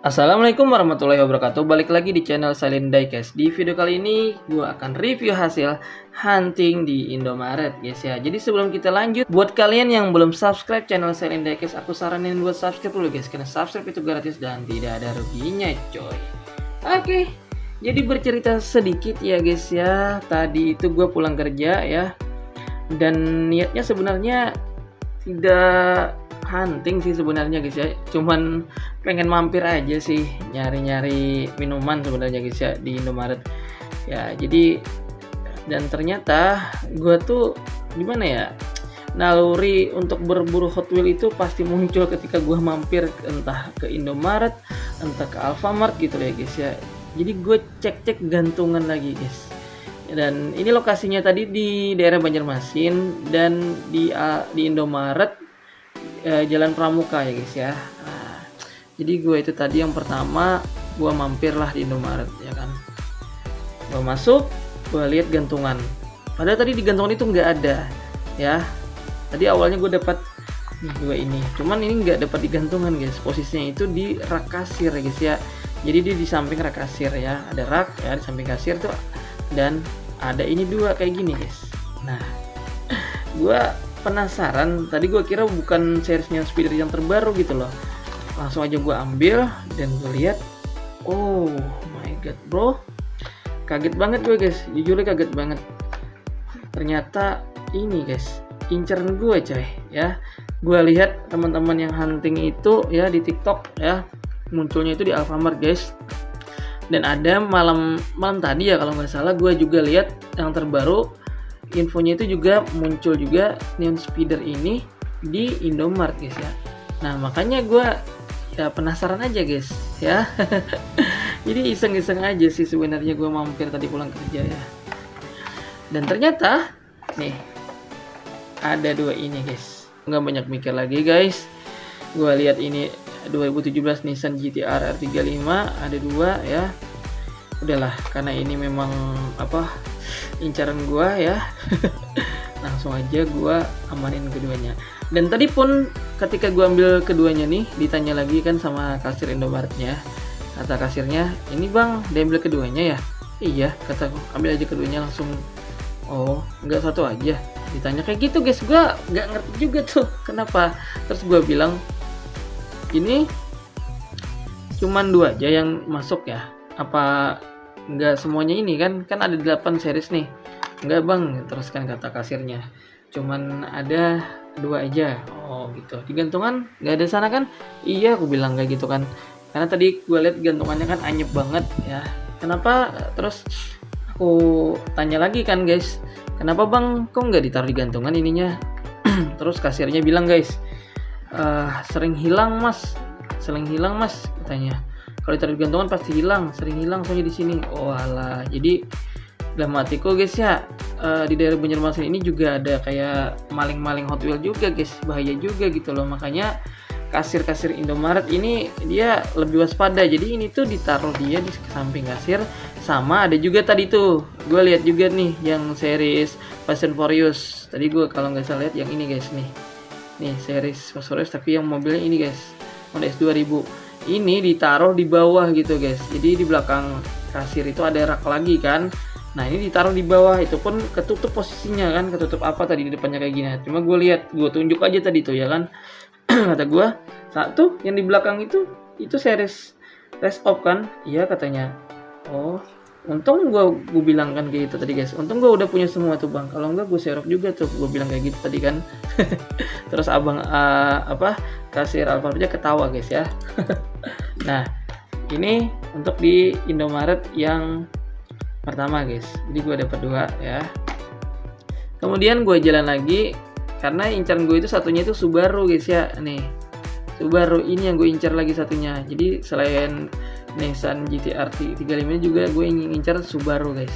Assalamualaikum warahmatullahi wabarakatuh. Balik lagi di channel Silent Diecast. Di video kali ini gue akan review hasil hunting di Indomaret guys ya. Jadi sebelum kita lanjut, buat kalian yang belum subscribe channel Silent Diecast, aku saranin buat subscribe dulu guys, karena subscribe itu gratis dan tidak ada ruginya coy. Oke, jadi bercerita sedikit ya guys ya. Tadi itu gue pulang kerja ya, dan niatnya sebenarnya tidak hunting sih sebenarnya guys ya, cuman pengen mampir aja sih, nyari-nyari minuman sebenarnya guys ya di Indomaret ya. Jadi dan ternyata gue tuh gimana ya, naluri untuk berburu Hot Wheels itu pasti muncul ketika gue mampir entah ke Indomaret, entah ke Alfamart gitu ya guys ya. Jadi gue cek-cek gantungan lagi guys, dan ini lokasinya tadi di daerah Banjarmasin dan di Indomaret Jalan Pramuka ya guys ya. Nah, jadi gue itu tadi yang pertama gue mampir lah di Indomaret ya kan. Gue masuk, gue lihat gantungan. Padahal tadi di gantungan itu nggak ada ya. Tadi awalnya gue dapat dua ini, cuman ini nggak dapat di gantungan guys. Posisinya itu di rak kasir ya guys ya. Jadi dia di samping rak kasir ya. Ada rak ya di samping kasir tuh, dan ada ini dua kayak gini guys. Nah, gue penasaran, tadi gue kira bukan seriesnya Speeder yang terbaru gitu loh. Langsung aja gue ambil dan gue lihat, oh my god bro, kaget banget gue guys, jujur kaget banget. Ternyata ini guys, inceran gue coy ya. Gue lihat teman-teman yang hunting itu ya di TikTok ya, munculnya itu di Alfamart guys. Dan ada malam tadi ya kalau nggak salah, gue juga lihat yang terbaru, infonya itu juga muncul juga Neon Speeder ini di Indomaret guys ya. Nah makanya gue ya penasaran aja guys ya. Jadi iseng-iseng aja sih sebenarnya gue mampir tadi pulang kerja ya. Dan ternyata nih ada dua ini guys. Nggak banyak mikir lagi guys. Gue lihat ini 2017 Nissan GT-R R35 ada dua ya. Udahlah, karena ini memang incaran gua ya. Langsung aja gua amanin keduanya. Dan tadi pun ketika gua ambil keduanya nih, ditanya lagi kan sama kasir Indomaretnya. Kata kasirnya, "Ini Bang, diambil keduanya ya?" "Iya," kataku. "Ambil aja keduanya langsung." "Oh, enggak satu aja?" Ditanya kayak gitu guys. Gua nggak ngerti juga tuh kenapa. Terus gua bilang, "Ini cuman dua aja yang masuk ya? Apa enggak semuanya ini kan ada 8 series nih?" "Enggak Bang," terus kan kata kasirnya, "cuman ada dua aja." "Oh gitu, di gantungan nggak ada sana kan?" "Iya," aku bilang kayak gitu kan, karena tadi gue lihat gantungannya kan anyep banget ya. "Kenapa?" Terus aku tanya lagi kan guys, "Kenapa Bang, kok nggak ditaruh di gantungan ininya?" Terus kasirnya bilang guys, sering hilang mas," katanya. "Kalau ditaruh di gantungan pasti hilang, sering hilang soalnya di sini." Oh alah, jadi dalam hatiku guys ya, di daerah Banjarmasin ini juga ada kayak maling-maling Hot Wheels juga guys, bahaya juga gitu loh. Makanya kasir-kasir Indomaret ini dia lebih waspada. Jadi ini tuh ditaruh dia di samping kasir. Sama ada juga tadi tuh, gue lihat juga nih yang series Fast and Furious. Tadi gue kalau nggak salah lihat yang ini guys nih series Fast and Furious, tapi yang mobilnya ini guys, Honda S2000. Ini ditaruh di bawah gitu guys. Jadi di belakang kasir itu ada rak lagi kan. Nah ini ditaruh di bawah, itu pun ketutup posisinya kan, ketutup apa tadi di depannya kayak gini. Cuma gue lihat, gue tunjuk aja tadi tuh ya kan. Kata gue, "Satu yang di belakang itu series Race Off kan?" "Iya," katanya. "Oh, untung gue bilang kan kayak gitu tadi guys. Untung gue udah punya semua tuh Bang. Kalau enggak gue serok juga tuh." Gue bilang kayak gitu tadi kan. Terus abang kasir Alfamartnya ketawa guys ya. Nah ini untuk di Indomaret yang pertama guys. Jadi gue dapat dua ya. Kemudian gue jalan lagi, karena incaran gue itu satunya itu Subaru guys ya. Nih Subaru ini yang gue incar lagi satunya. Jadi selain Nissan GT-R 35 juga gue ingin incar Subaru guys.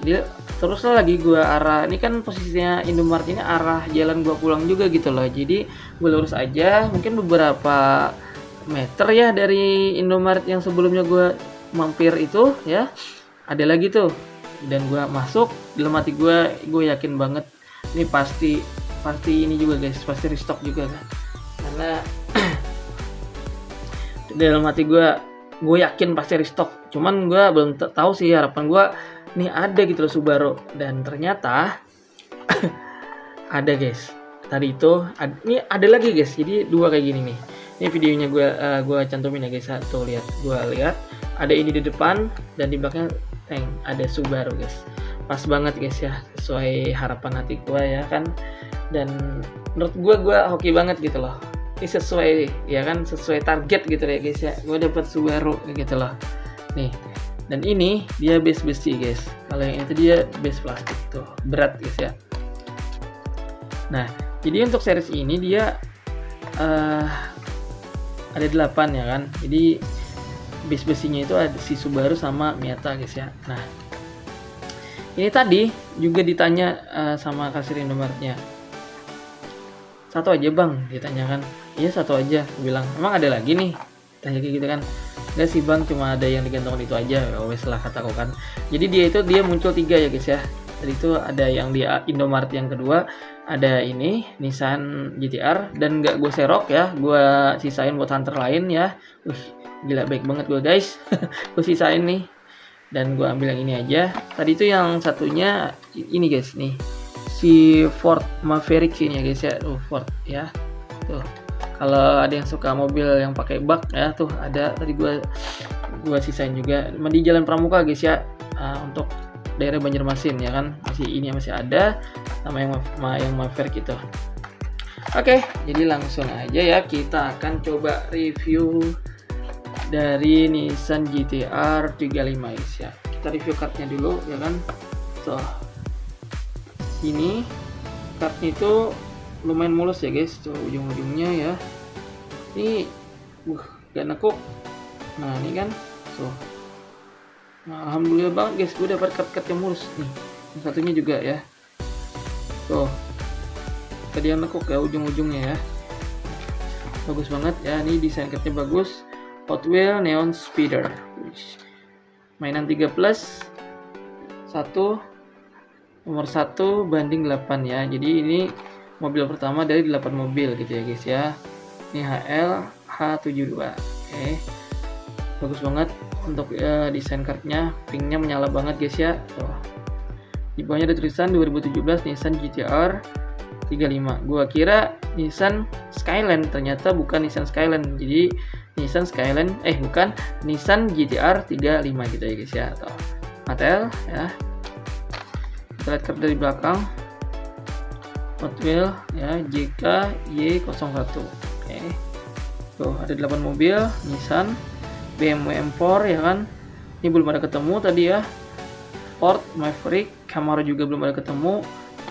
Dia terus lagi gue arah, ini kan posisinya Indomaret ini arah jalan gue pulang juga gitu loh. Jadi gue lurus aja, mungkin beberapa meter ya dari Indomaret yang sebelumnya gue mampir itu ya, ada lagi tuh. Dan gue masuk, dalam hati gue yakin banget ini pasti ini juga guys, pasti restock juga kan, karena dalam hati gue yakin pasti restock, cuman gue belum tahu sih, harapan gue nih ada gitu loh Subaru, dan ternyata ada guys. Tadi itu ini ada lagi guys, jadi 2 kayak gini nih. Ini videonya gue cantumin ya guys. Tuh lihat, gue lihat ada ini di depan dan di belakang tank ada Subaru guys. Pas banget guys ya, sesuai harapan hati gue ya kan. Dan menurut gue hoki banget gitu loh. Ini sesuai ya kan, sesuai target gitu ya guys ya. Gue dapat Subaru gitu loh. Nih. Dan ini dia base besi guys. Kalau yang itu dia base plastik tuh, berat guys ya. Nah, jadi untuk series ini dia ada 8 ya kan. Jadi base besinya itu ada si Subaru sama Miata guys ya. Nah, ini tadi juga ditanya sama kasir Indomaretnya. 1 aja bang, ditanyakan. Iya 1 aja, aku bilang. Emang ada lagi nih? Tanya kayak gitu kan. Enggak sih bang, cuma ada yang digantungkan itu aja. Ya wes lah kataku kan. Jadi dia muncul 3 ya guys ya. Tadi itu ada yang di Indomaret yang kedua, ada ini Nissan GT-R, dan nggak gue serok ya, gue sisain buat hunter lain ya. Gila baik banget gue guys. Gue sisain nih, dan gue ambil yang ini aja. Tadi itu yang satunya ini guys nih, si Ford Maverick ini ya guys ya. Ford ya tuh. Kalau ada yang suka mobil yang pakai bak ya, tuh ada tadi gue sisain juga di Jalan Pramuka guys ya, untuk daerah Banjarmasin ya kan. Masih ada sama yang Maverick itu. Oke, jadi langsung aja ya, kita akan coba review dari Nissan GT-R 35 guys ya. Kita review kartnya dulu ya kan. Tuh, ini kartnya itu lumayan mulus ya guys, tuh ujung-ujungnya ya. Ini gak nekuk. Nah ini kan tuh. Nah, alhamdulillah banget guys, gue dapat kart yang mulus nih. Yang satunya juga ya. Tuh, tadi yang nekuk ya ujung-ujungnya ya. Bagus banget ya, ini desain kartnya bagus. Hot Wheel Neon Speeder. Mainan 3 plus 1 nomor 1 banding 8 ya. Jadi ini mobil pertama dari 8 mobil gitu ya guys ya. Ini HL H72. Oke. Bagus banget untuk desain kartnya, pinknya menyala banget guys ya. Tuh. Di bawahnya ada tulisan 2017 Nissan GT-R 35. Gua kira Nissan Skyline, ternyata bukan Nissan Skyline. Jadi Nissan Skyline bukan, Nissan GT-R 35 gitu ya guys ya. Tuh. Mattel ya. Kita lihat kart dari belakang. Hot Wheel ya, JKY01. Oke. Tuh ada 8 mobil Nissan, BMW M4 ya kan. Ini belum ada ketemu tadi ya. Ford Maverick, Camaro juga belum ada ketemu.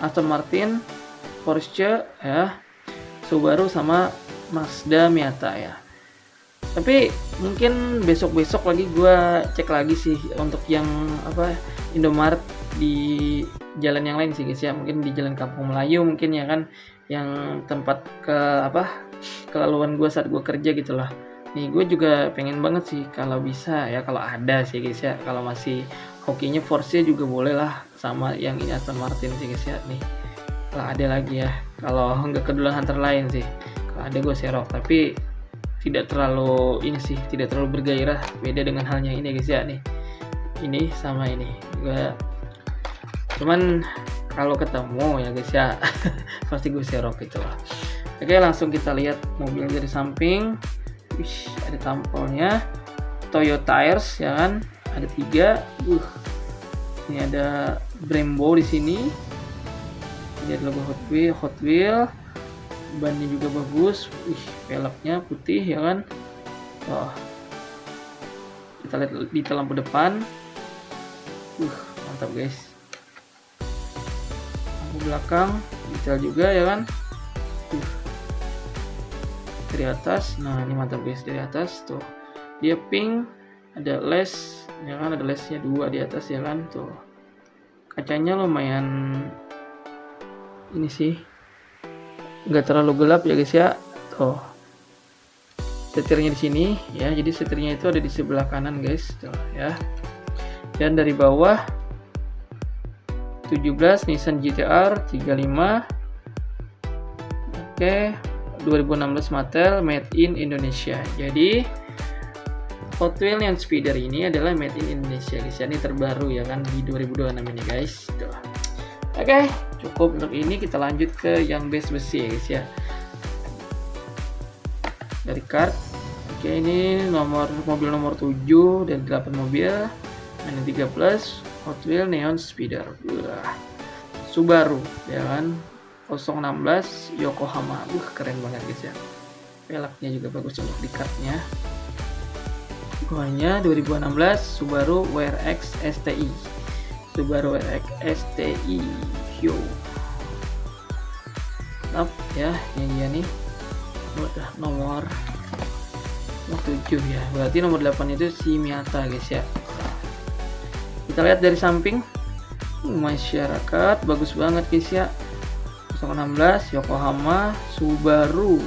Aston Martin, Porsche ya, Subaru sama Mazda Miata ya. Tapi mungkin besok-besok lagi gue cek lagi sih untuk yang Indomaret di jalan yang lain sih guys ya. Mungkin di Jalan Kampung Melayu mungkin ya kan, yang tempat kelaluan gue saat gue kerja gitu lah. Nih gue juga pengen banget sih kalau bisa ya, kalau ada sih guys ya. Kalau masih hokinya Porsche juga boleh lah, sama yang ini Aston Martin sih guys ya. Nih kalau ada lagi ya, kalau nggak keduluan hunter lain sih, kalau ada gue serok. Tapi tidak terlalu ini sih, tidak terlalu bergairah. Beda dengan halnya ini guys ya. Nih ini sama ini gue, cuman kalau ketemu ya guys ya pasti gue serok gitu lah. Oke, langsung kita lihat mobil dari samping. Wih, ada tampilnya Toyota Tires ya kan, ada 3. Ini ada Brembo di sini. Ini ada logo Hot Wheel. Bannya juga bagus. Velgnya putih ya kan. Kita lihat detail lampu depan. Mantap guys. Lampu belakang detail juga ya kan. Dari atas, nah ini mantap guys, dari atas tuh dia pink, ada les ya kan, ada lesnya 2 di atas ya kan. Tuh kacanya lumayan ini sih, nggak terlalu gelap ya guys ya. Tuh setirnya di sini ya, jadi setirnya itu ada di sebelah kanan guys tuh ya. Dan dari bawah 17 Nissan GT-R 35. Oke, 2016 Mattel, made in Indonesia. Jadi Hot Wheels Neon Speeder ini adalah made in Indonesia guys ya. Ini terbaru ya kan di 2026 ini guys. Tuh. Oke, cukup untuk ini, kita lanjut ke yang base besi ya guys ya. Dari kart. Oke, ini mobil nomor 7 dan 8 mobil. Ini 3 plus Hot Wheels Neon Speeder. Wah. Subaru ya kan. 016 Yokohama. Keren banget guys ya. Pelaknya juga bagus untuk di kartnya. Bawahnya 2016 Subaru WRX STI. Subaru WRX STI View. Up ya, ini dia nih. Udah nomor 7 ya. Berarti nomor 8 itu si Miata guys ya. Kita lihat dari samping. Masyarakat bagus banget guys ya. 016 Yokohama Subaru.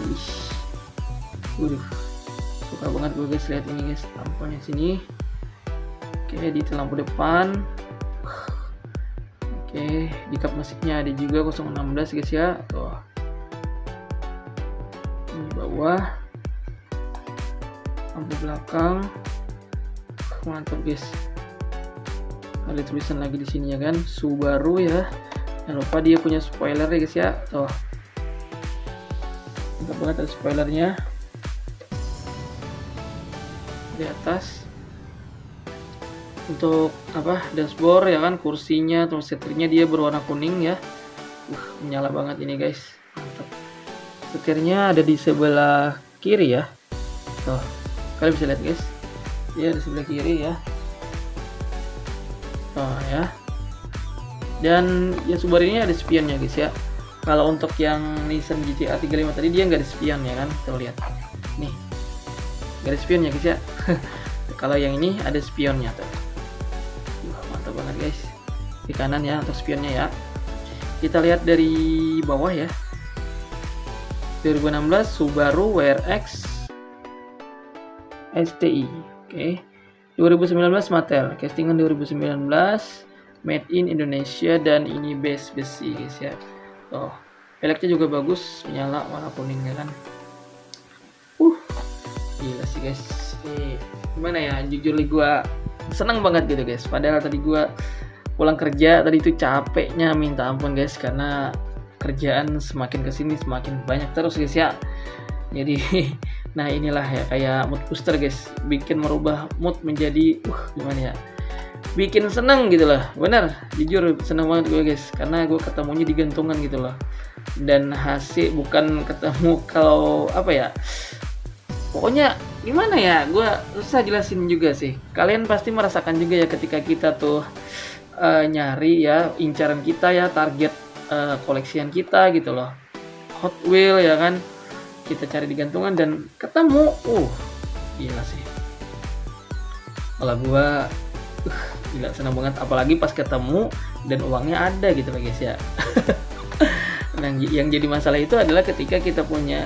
Suka banget gue guys, lihat ini guys tampilnya sini. Oke, detail lampu depan. Oke, di kap mesinnya ada juga 016 guys ya. Tuh. Ini bawah. Lampu belakang. Mantap guys. Ada tulisan lagi di sini ya kan, Subaru ya. Jangan lupa dia punya spoiler ya guys ya. Tuh. Mantap banget ada spoilernya. Di atas. Untuk dashboard ya kan, kursinya terus setirnya dia berwarna kuning ya. Menyala banget ini guys. Mantap. Setirnya ada di sebelah kiri ya. Tuh. Kalian bisa lihat guys. Dia di sebelah kiri ya. Tuh ya. Dan ya Subaru ini ada spionnya guys ya. Kalau untuk yang Nissan GT-R 35 tadi dia nggak ada spion ya kan. Tuh lihat. Nih. Nggak ada spionnya guys ya. Kalau yang ini ada spionnya tuh. Mantap banget guys. Di kanan ya untuk spionnya ya. Kita lihat dari bawah ya. 2016 Subaru WRX STI. Oke. 2019 Mattel. Castingan 2019. Made in Indonesia dan ini base besi guys ya. Tuh, peleknya juga bagus, menyala warna kuning ya kan. Gila sih guys. Gimana ya? Jujur gue senang banget gitu guys. Padahal tadi gue pulang kerja tadi itu capeknya minta ampun guys, karena kerjaan semakin kesini semakin banyak terus guys ya. Jadi nah inilah ya kayak mood booster guys, bikin merubah mood menjadi gimana ya, bikin seneng gitu loh. Bener, jujur seneng banget gue guys, karena gue ketemunya di gantungan gitu loh. Dan hasil bukan ketemu kalau pokoknya gimana ya, gue susah jelasin juga sih. Kalian pasti merasakan juga ya ketika kita tuh nyari ya incaran kita ya, target koleksian kita gitu loh, Hot Wheels ya kan, kita cari di gantungan dan ketemu. Gila sih. Kalau gue gila senang banget, apalagi pas ketemu dan uangnya ada gitu loh guys ya. Nah, yang jadi masalah itu adalah ketika kita punya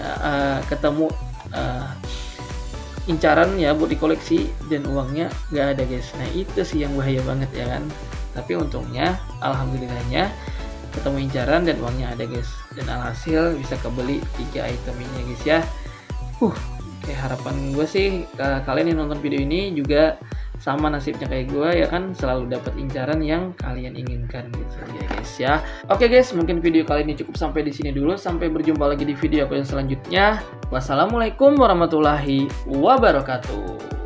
ketemu incaran ya buat dikoleksi dan uangnya nggak ada guys. Nah itu sih yang bahaya banget ya kan. Tapi untungnya alhamdulillahnya ketemu incaran dan uangnya ada guys, dan alhasil bisa kebeli 3 item ini guys ya. Kayak harapan gue sih kalian yang nonton video ini juga sama nasibnya kayak gue ya kan, selalu dapat incaran yang kalian inginkan gitu ya guys ya. Oke guys, mungkin video kali ini cukup sampai di sini dulu. Sampai berjumpa lagi di video aku yang selanjutnya. Wassalamualaikum warahmatullahi wabarakatuh.